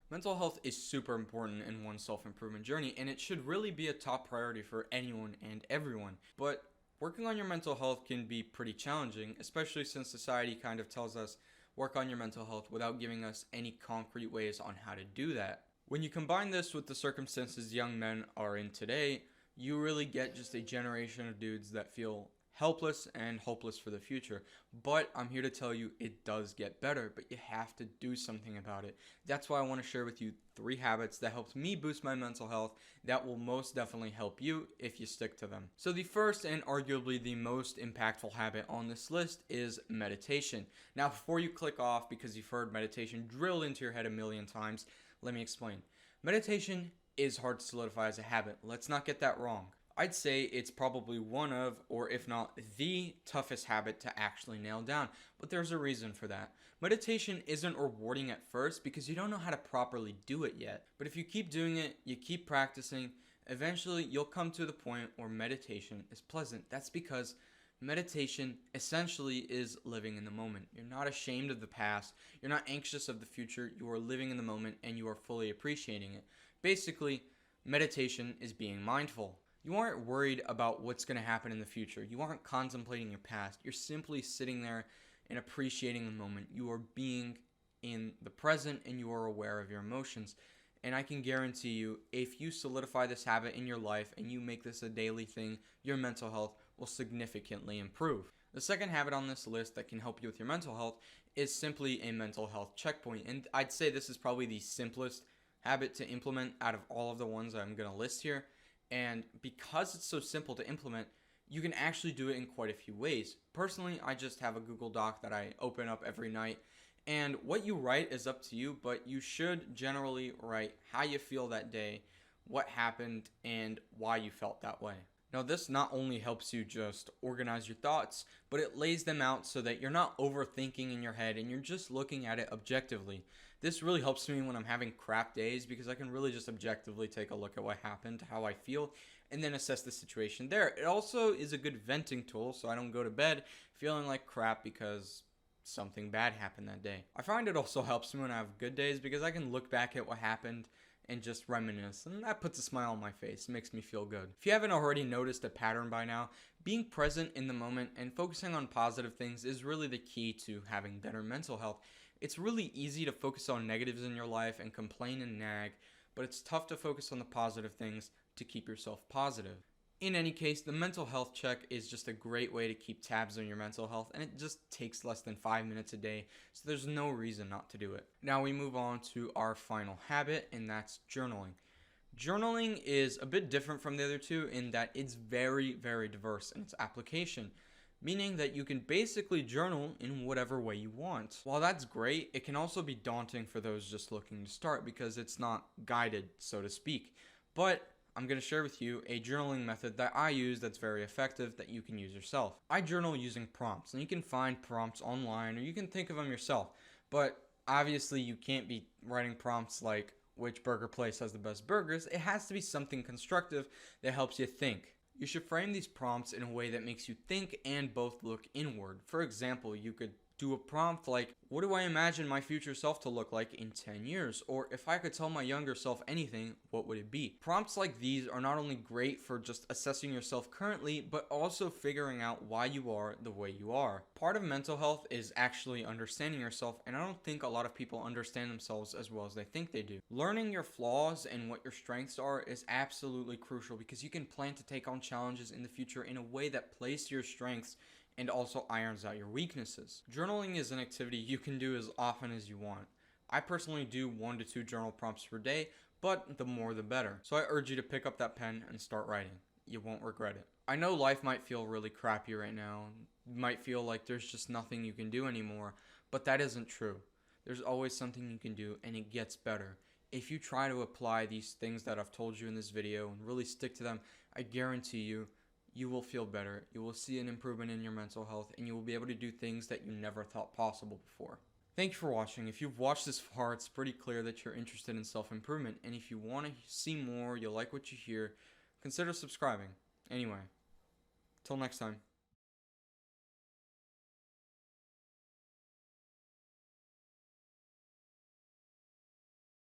Mental health is super important in one's self-improvement journey, and it should really be a top priority for anyone and everyone. But working on your mental health can be pretty challenging, especially since society kind of tells us work on your mental health without giving us any concrete ways on how to do that. When you combine this with the circumstances young men are in today, you really get just a generation of dudes that feel helpless and hopeless for the future. But I'm here to tell you it does get better, but you have to do something about it. That's why I want to share with you 3 habits that helped me boost my mental health that will most definitely help you if you stick to them. So the first and arguably the most impactful habit on this list is meditation. Now before you click off because you've heard meditation drilled into your head a million times, let me explain. Meditation is hard to solidify as a habit. Let's not get that wrong. I'd say it's probably one of, or if not the toughest habit to actually nail down, but there's a reason for that. Meditation isn't rewarding at first because you don't know how to properly do it yet, but if you keep doing it, you keep practicing, eventually you'll come to the point where meditation is pleasant. That's because meditation essentially is living in the moment. You're not ashamed of the past, you're not anxious of the future, you are living in the moment and you are fully appreciating it. Basically, meditation is being mindful. You aren't worried about what's going to happen in the future. You aren't contemplating your past. You're simply sitting there and appreciating the moment. You are being in the present and you are aware of your emotions. And I can guarantee you, if you solidify this habit in your life and you make this a daily thing, your mental health will significantly improve. The second habit on this list that can help you with your mental health is simply a mental health checkpoint. And I'd say this is probably the simplest habit to implement out of all of the ones I'm going to list here. And because it's so simple to implement, you can actually do it in quite a few ways. Personally, I just have a Google Doc that I open up every night. And what you write is up to you, but you should generally write how you feel that day, what happened, and why you felt that way. Now, this not only helps you just organize your thoughts, but it lays them out so that you're not overthinking in your head and you're just looking at it objectively. This really helps me when I'm having crap days because I can really just objectively take a look at what happened, how I feel, and then assess the situation there. It also is a good venting tool so I don't go to bed feeling like crap because something bad happened that day. I find it also helps me when I have good days because I can look back at what happened and just reminisce, and that puts a smile on my face, makes me feel good. If you haven't already noticed a pattern by now, being present in the moment and focusing on positive things is really the key to having better mental health. It's really easy to focus on negatives in your life and complain and nag, but it's tough to focus on the positive things to keep yourself positive. In any case, the mental health check is just a great way to keep tabs on your mental health, and it just takes less than 5 minutes a day, so there's no reason not to do it. Now we move on to our final habit, and that's journaling. Journaling is a bit different from the other two in that it's very, very diverse in its application, meaning that you can basically journal in whatever way you want. While that's great, it can also be daunting for those just looking to start because it's not guided, so to speak. But I'm going to share with you a journaling method that I use that's very effective that you can use yourself. I journal using prompts, and you can find prompts online or you can think of them yourself. But obviously you can't be writing prompts like which burger place has the best burgers. It has to be something constructive that helps you think. You should frame these prompts in a way that makes you think and both look inward. For example, you could do a prompt like, what do I imagine my future self to look like in 10 years? Or if I could tell my younger self anything, what would it be? Prompts like these are not only great for just assessing yourself currently, but also figuring out why you are the way you are. Part of mental health is actually understanding yourself, and I don't think a lot of people understand themselves as well as they think they do. Learning your flaws and what your strengths are is absolutely crucial because you can plan to take on challenges in the future in a way that plays to your strengths and also irons out your weaknesses. Journaling is an activity you can do as often as you want. I personally do 1 to 2 journal prompts per day, but the more the better. So I urge you to pick up that pen and start writing. You won't regret it. I know life might feel really crappy right now. You might feel like there's just nothing you can do anymore, but that isn't true. There's always something you can do and it gets better. If you try to apply these things that I've told you in this video and really stick to them, I guarantee you will feel better, you will see an improvement in your mental health, and you will be able to do things that you never thought possible before. Thank you for watching. If you've watched this far, it's pretty clear that you're interested in self-improvement, and if you want to see more, you like what you hear, consider subscribing. Anyway, till next time.